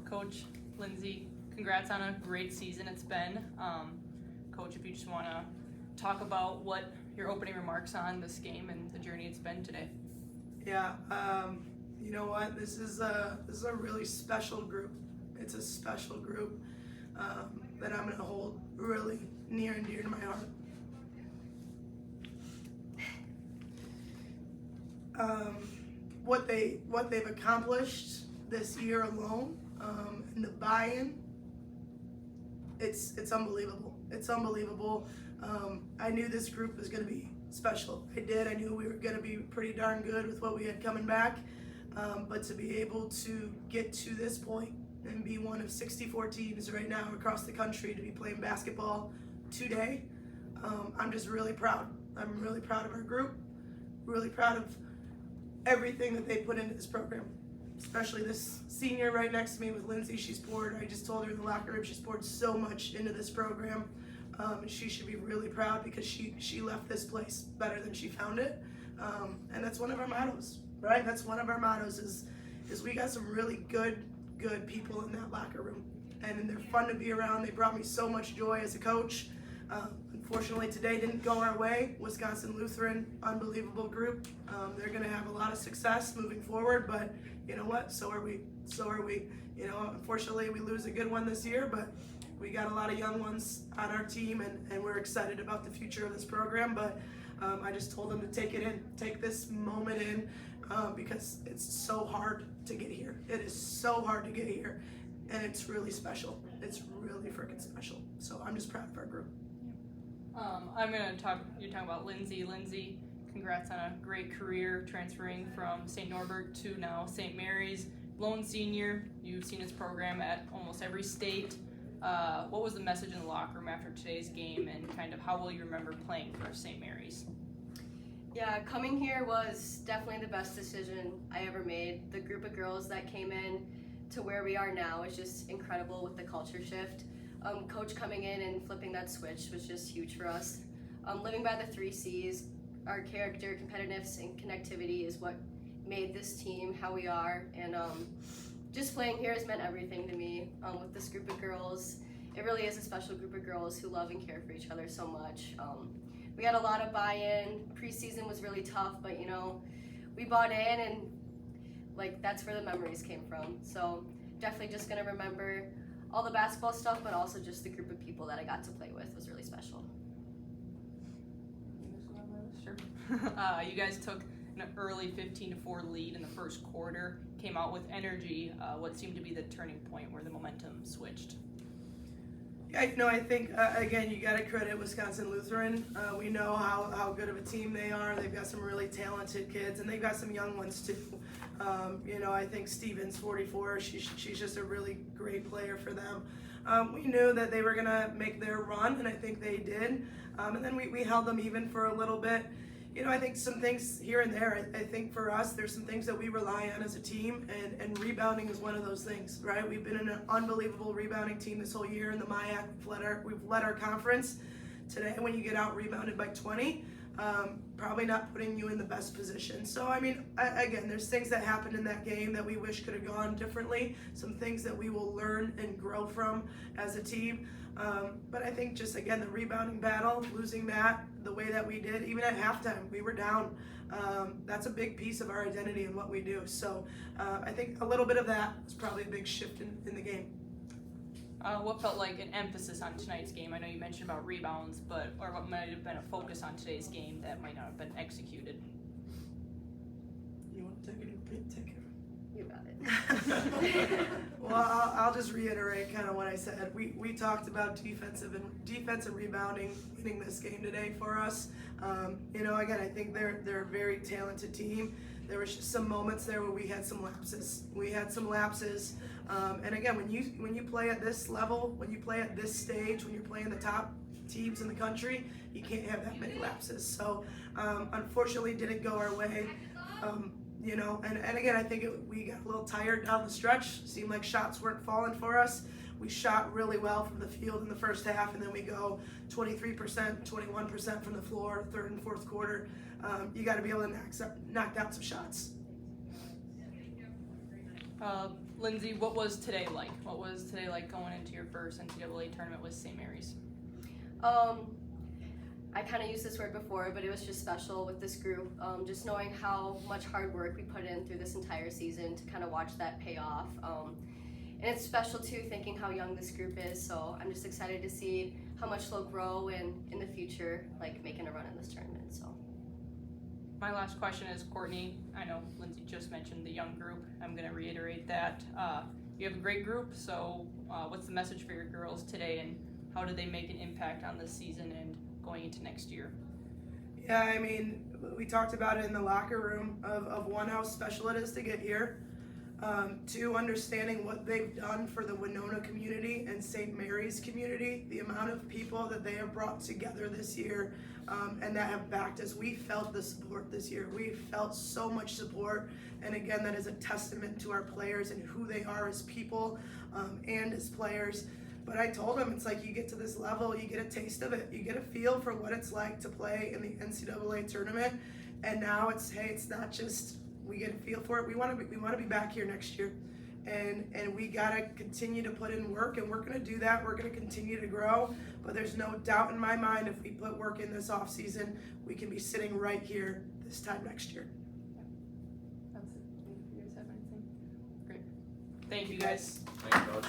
Coach Lindsay, congrats on a great season it's been. Coach, if you just want to talk about what your opening remarks on this game and the journey it's been today. Yeah, you know what? This is a really special group. It's a special group that I'm going to hold really near and dear to my heart. What they've accomplished this year alone, and the buy-in, it's unbelievable. It's unbelievable. I knew this group was going to be special. I did. I knew we were going to be pretty darn good with what we had coming back. But to be able to get to this point and be one of 64 teams right now across the country to be playing basketball today, I'm just really proud. I'm really proud of our group, really proud of everything that they put into this program, especially this senior right next to me with Lindsay. I just told her in the locker room, she's poured so much into this program. And she should be really proud because she left this place better than she found it. And that's one of our mottos, right? That's one of our mottos is we got some really good people in that locker room. And they're fun to be around. They brought me so much joy as a coach. Unfortunately, today didn't go our way. Wisconsin Lutheran, unbelievable group. They're going to have a lot of success moving forward, but you know what? So are we. You know, unfortunately, we lose a good one this year, but we got a lot of young ones on our team, and we're excited about the future of this program. But I just told them to take this moment in, because it's so hard to get here. It is so hard to get here, and it's really special. It's really freaking special. So I'm just proud of our group. You're talking about Lindsay. Lindsay, congrats on a great career transferring from St. Norbert to now St. Mary's. Lone senior, you've seen his program at almost every state. What was the message in the locker room after today's game, and kind of how will you remember playing for St. Mary's? Yeah, coming here was definitely the best decision I ever made. The group of girls that came in to where we are now is just incredible with the culture shift. Coach coming in and flipping that switch was just huge for us. Living by the 3 C's, our character, competitiveness, and connectivity is what made this team how we are. And just playing here has meant everything to me. With this group of girls, it really is a special group of girls who love and care for each other so much. We had a lot of buy-in. Preseason was really tough, but you know, we bought in, and like that's where the memories came from. So definitely just gonna remember all the basketball stuff, but also just the group of people that I got to play with was really special. Sure. You guys took an early 15-4 lead in the first quarter, came out with energy. What seemed to be the turning point where the momentum switched? Yeah, no, I think, again, you got to credit Wisconsin Lutheran. We know how good of a team they are. They've got some really talented kids, and they've got some young ones too. You know, I think Stevens, 44, she's just a really great player for them. We knew that they were going to make their run, and I think they did. And then we held them even for a little bit. You know, I think some things here and there, I think for us, there's some things that we rely on as a team, and rebounding is one of those things, right? We've been an unbelievable rebounding team this whole year in the MIAC. We've led our conference. Today, when you get out rebounded by 20, probably not putting you in the best position. So, I mean, again, there's things that happened in that game that we wish could have gone differently, some things that we will learn and grow from as a team. But I think just, again, the rebounding battle, losing that the way that we did, even at halftime, we were down. That's a big piece of our identity and what we do. So I think a little bit of that was probably a big shift in the game. What felt like an emphasis on tonight's game? I know you mentioned about rebounds, or what might have been a focus on today's game that might not have been executed? You want to take it? Take it. You got it. Well, I'll just reiterate kind of what I said. We talked about defensive rebounding winning this game today for us. You know, again, I think they're a very talented team. There was just some moments there where we had some lapses. And again, when you play at this level, when you play at this stage, when you're playing the top teams in the country, you can't have that many lapses. So unfortunately, didn't go our way. You know, and again, I think we got a little tired down the stretch. Seemed like shots weren't falling for us. We shot really well from the field in the first half, and then we go 23%, 21% from the floor, third and fourth quarter. You got to be able to knock down some shots. Lindsay, what was today like? What was today like going into your first NCAA tournament with St. Mary's? I kind of used this word before, but it was just special with this group. Just knowing how much hard work we put in through this entire season to kind of watch that pay off. And it's special too, thinking how young this group is. So I'm just excited to see how much they'll grow and in the future, like making a run in this tournament. So. My last question is, Courtney, I know Lindsay just mentioned the young group. I'm going to reiterate that. You have a great group, so what's the message for your girls today, and how do they make an impact on this season and going into next year? Yeah, I mean, we talked about it in the locker room of one, how special it is to get here. Two, understanding what they've done for the Winona community and St. Mary's community, the amount of people that they have brought together this year, and that have backed us. We felt the support this year. We felt so much support, and again, that is a testament to our players and who they are as people and as players. But I told them, it's like you get to this level, you get a taste of it. You get a feel for what it's like to play in the NCAA tournament, and now it's, hey, it's not just we get a feel for it. We want to be back here next year, and we gotta continue to put in work, and we're gonna do that. We're gonna continue to grow, but there's no doubt in my mind if we put work in this off season, we can be sitting right here this time next year. That's it. You guys have anything? Great. Thank you guys. Thank you, Coach.